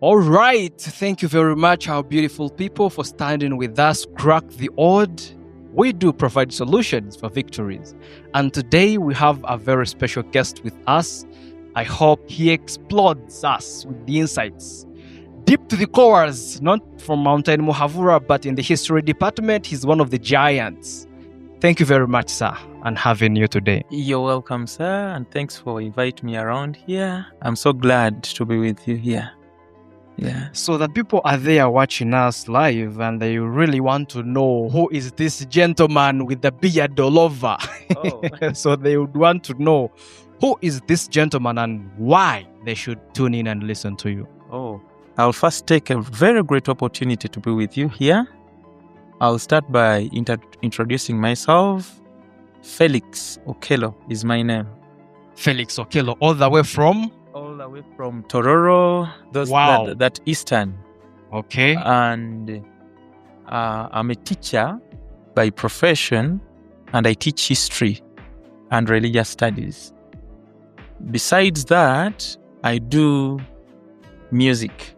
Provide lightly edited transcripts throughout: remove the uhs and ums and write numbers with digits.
All right. Thank you very much, our beautiful people, for standing with us. Cracktheodd. We do provide solutions for victories. And today we have a very special guest with us. I hope he explodes us with the insights. Deep to the cores, not from Mountain Muhavura, but in the history department, he's one of the giants. Thank you very much, sir, and having you today. You're welcome, sir, and thanks for inviting me around here. I'm so glad to be with you here. Yeah. So that people are there watching us live and they really want to know who is this gentleman with the beard all over. Oh. So they would want to know who is this gentleman and why they should tune in and listen to you. Oh, I'll first take a very great opportunity to be with you here. I'll start by introducing myself. Felix Okello is my name. Felix Okello, all the way from? All the way from Tororo, Wow. that eastern. Okay. And I'm a teacher by profession, and I teach history and religious studies. Besides that, I do music.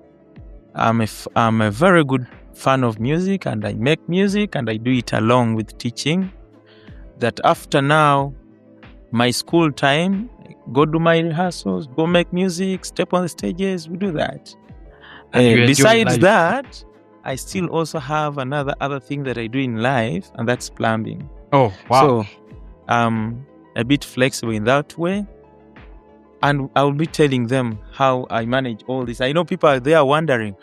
I'm a very good fan of music, and I make music, and I do it along with teaching. That after now, my school time, go do my rehearsals, go make music, step on the stages, we do that. Besides that, I still also have other thing that I do in life, and that's plumbing. Oh, wow. So I'm a bit flexible in that way. And I'll be telling them how I manage all this. I know people are there wondering,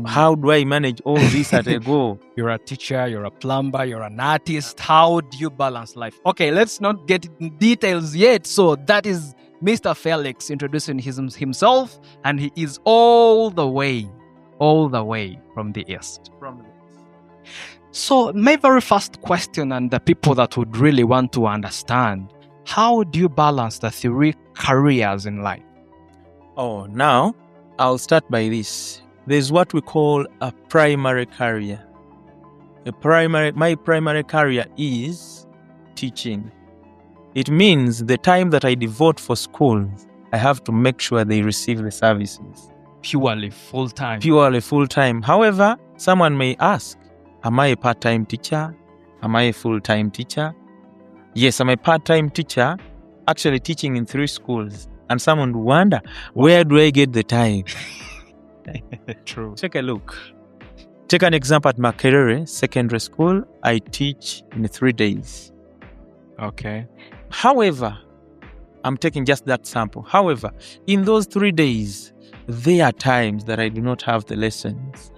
how do I manage all this at a go? You're a teacher, you're a plumber, you're an artist. How do you balance life? Okay, let's not get in details yet. So that is Mr. Felix introducing himself, and he is all the way from the East. So my very first question, and the people that would really want to understand, how do you balance the three careers in life? Oh, now I'll start by this. There's what we call a primary career. My primary career is teaching. It means the time that I devote for schools, I have to make sure they receive the services. Purely full-time. Purely full-time. However, someone may ask, am I a part-time teacher? Am I a full-time teacher? Yes, I'm a part-time teacher, actually teaching in 3 schools. And someone would wonder, where do I get the time? True. Take a look. Take an example at Makerere Secondary School. I teach in 3 days. Okay. However, I'm taking just that sample. However, in those 3 days, there are times that I do not have the lessons.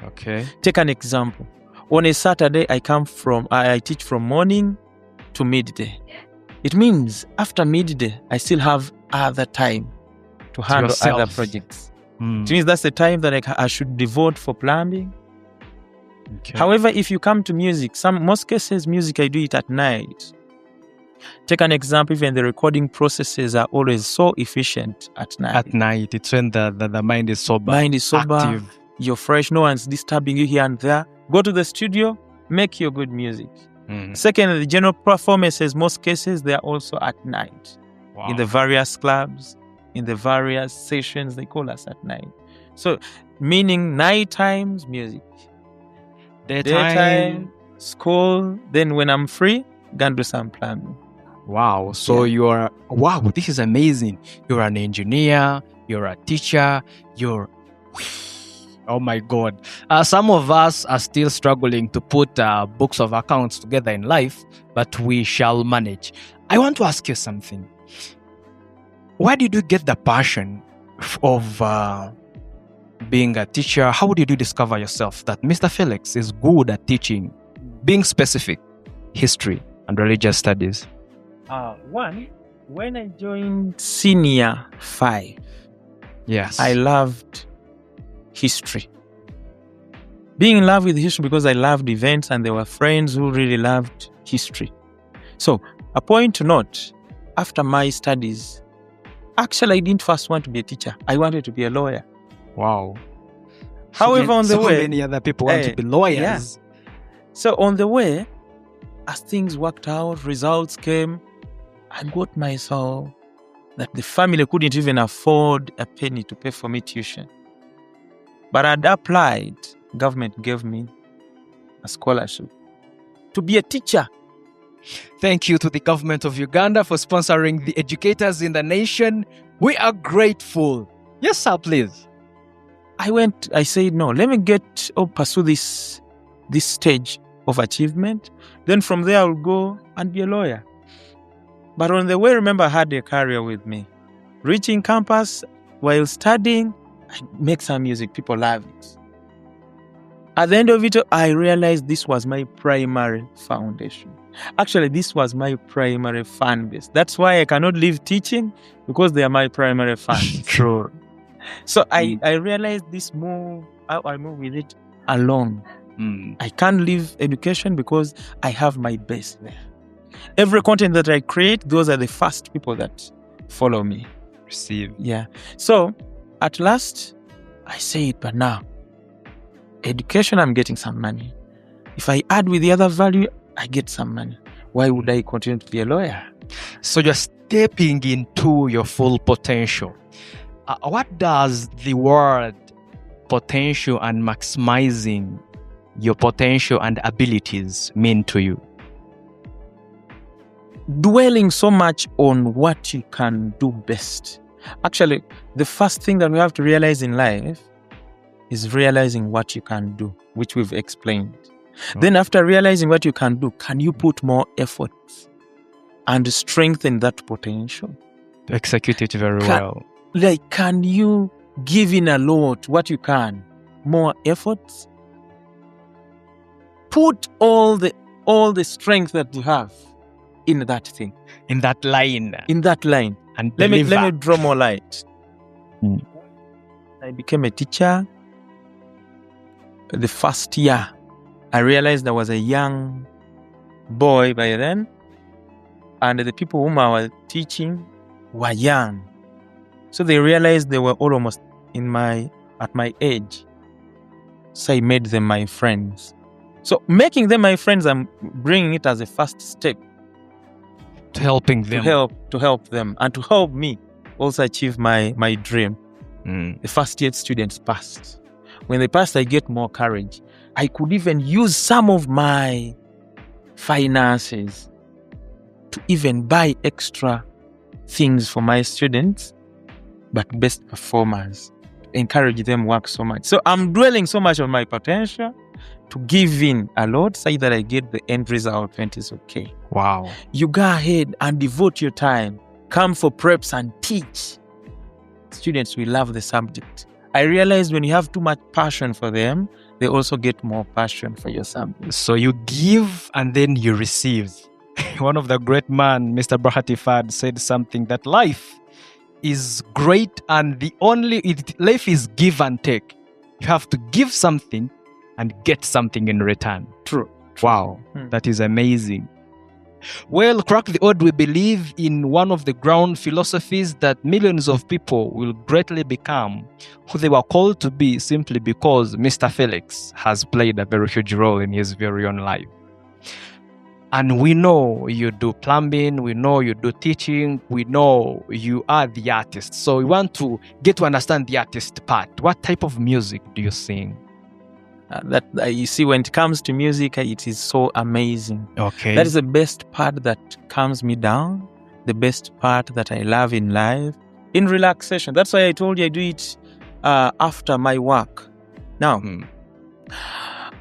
Okay. Take an example. On a Saturday, I teach from morning to midday. It means after midday, I still have other time to handle other projects. It means that's the time that I should devote for plumbing. Okay. However, if you come to music, most cases, music, I do it at night. Take an example, even the recording processes are always so efficient at night. At night, it's when the mind is sober. Active. You're fresh, no one's disturbing you here and there. Go to the studio, make your good music. Second, the general performances, most cases, they are also at night. Wow. In the various clubs, in the various sessions, they call us at night. So, meaning night times, music. Daytime, school. Then when I'm free, go do some plumbing. Wow. So wow, this is amazing. You're an engineer, you're a teacher, oh my God. Some of us are still struggling to put books of accounts together in life, but we shall manage. I want to ask you something. Where did you get the passion of being a teacher? How did you discover yourself that Mr. Felix is good at teaching, being specific, history and religious studies? One, when I joined Senior 5, yes, I loved history. Being in love with history because I loved events and there were friends who really loved history. So, a point to note, after my studies, actually I didn't first want to be a teacher. I wanted to be a lawyer. Wow. However, on the way, many other people want to be lawyers. Yeah. So on the way, as things worked out, results came, I got myself that the family couldn't even afford a penny to pay for me tuition. But I'd applied. Government gave me a scholarship to be a teacher. Thank you to the government of Uganda for sponsoring the educators in the nation. We are grateful. Yes, sir, please. I said, no, let me pursue this stage of achievement. Then from there, I'll go and be a lawyer. But on the way, remember, I had a career with me. Reaching campus while studying, I make some music. People love it. At the end of it, I realized this was my primary foundation. Actually, this was my primary fan base. That's why I cannot leave teaching, because they are my primary fans. True. So I realized this move, I move with it alone. I can't leave education because I have my base there. Every content that I create, those are the first people that follow me. Receive. Yeah. So at last, I say it, but now, education, I'm getting some money. If I add with the other value, I get some money. Why would I continue to be a lawyer? So you're stepping into your full potential. What does the word potential and maximizing your potential and abilities mean to you? Dwelling so much on what you can do best. Actually, the first thing that we have to realize in life is realizing what you can do, which we've explained. Okay. Then after realizing what you can do, can you put more effort and strengthen that potential? To execute it very well. Like, can you give in a lot, what you can? More efforts? Put all the strength that you have in that thing. In that line. And let me draw more light. I became a teacher. The first year, I realized I was a young boy by then, and the people whom I was teaching were young. So they realized they were all almost at my age. So I made them my friends. So making them my friends, I'm bringing it as a first step to helping them, to help them, and to help me also achieve my dream. The first year students passed. When they passed, I get more courage. I could even use some of my finances to even buy extra things for my students, but best performers, encourage them work so much. So I'm dwelling so much on my potential to give in a lot so that I get the end result when it's okay. Wow. You go ahead and devote your time. Come for preps and teach. Students will love the subject. I realized when you have too much passion for them, they also get more passion for your subject. So you give and then you receive. One of the great men, Mr. Cracktheodd, said something that life is great and life is give and take. You have to give something and get something in return. True. Wow, that is amazing. Well, Cracktheodd, we believe in one of the ground philosophies that millions of people will greatly become who they were called to be simply because Mr. Felix has played a very huge role in his very own life. And we know you do plumbing, we know you do teaching, we know you are the artist. So we want to get to understand the artist part. What type of music do you sing? You see, when it comes to music, it is so amazing. Okay. That is the best part that calms me down, the best part that I love in life, in relaxation. That's why I told you I do it after my work. Now,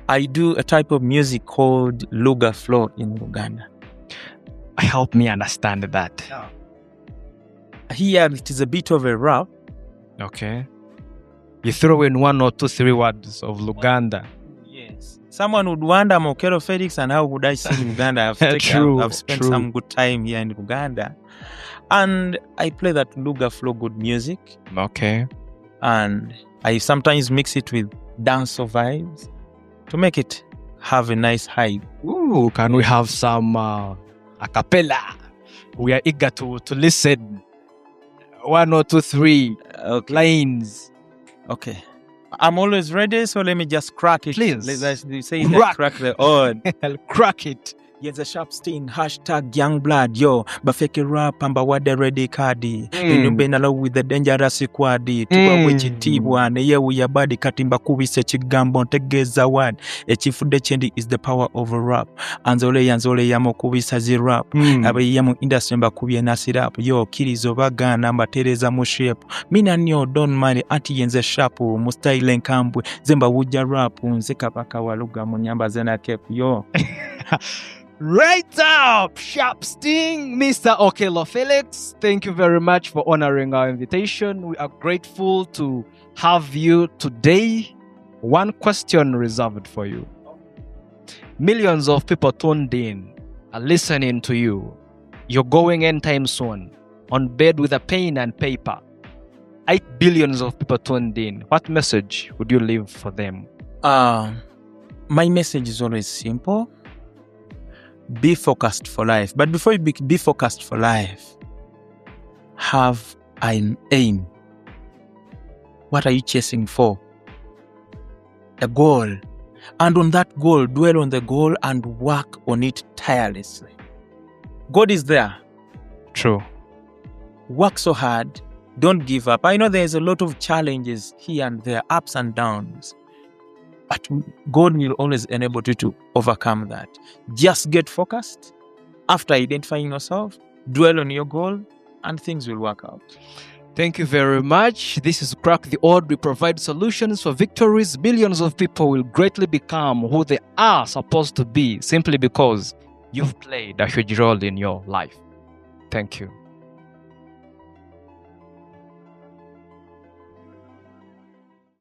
I do a type of music called Luga Flow in Uganda. Help me understand that. Here, it is a bit of a rap. Okay. You throw in 1 or 2, 3 words of Luganda. Yes. Someone would wonder, I'm Okello Felix, and how would I sing in Uganda? I've spent some good time here in Uganda. And I play that Luga Flow good music. Okay. And I sometimes mix it with dancehall vibes to make it have a nice hype. Ooh, can we have some a cappella? We are eager to listen. 1 or 2, 3 lines. Okay. I'm always ready, so let me just crack it. Please. Let's say crack the odd. I'll crack it. Yenze Sharpstein, #YoungBlood, yo, bafeke rap and bawade ready cardi. Inubena with the dangerous quadi. Tuwa wechitibwa, neye uyabadi katimba kubise chigambo, tegeza wad. Echifude chendi is the power of rap. Anzole yanzole yamo kubisa zi rap. Abe yamu industry mba kubye nasi rap. Yo, kirizo bagana mba tereza mushepu. Mina nyo don mani ati yenze shapu. Mustaile nkambwe, zemba wuja rapu. Nzeka baka waluga munyamba zena kepu, yo. Right up, Sharpstein, Mr. Okello Felix. Thank you very much for honoring our invitation. We are grateful to have you today. One question reserved for you. Millions of people tuned in are listening to you. You're going anytime soon, on bed with a pen and paper. 8 billions of people tuned in. What message would you leave for them? My message is always simple. Be focused for life. But before you be focused for life, have an aim. What are you chasing for? A goal. And on that goal, dwell on the goal and work on it tirelessly. God is there. True. Work so hard. Don't give up. I know there's a lot of challenges here and there, ups and downs. But God will always enable you to overcome that. Just get focused. After identifying yourself, dwell on your goal, and things will work out. Thank you very much. This is Cracktheodd. We provide solutions for victories. Millions of people will greatly become who they are supposed to be simply because you've played a huge role in your life. Thank you.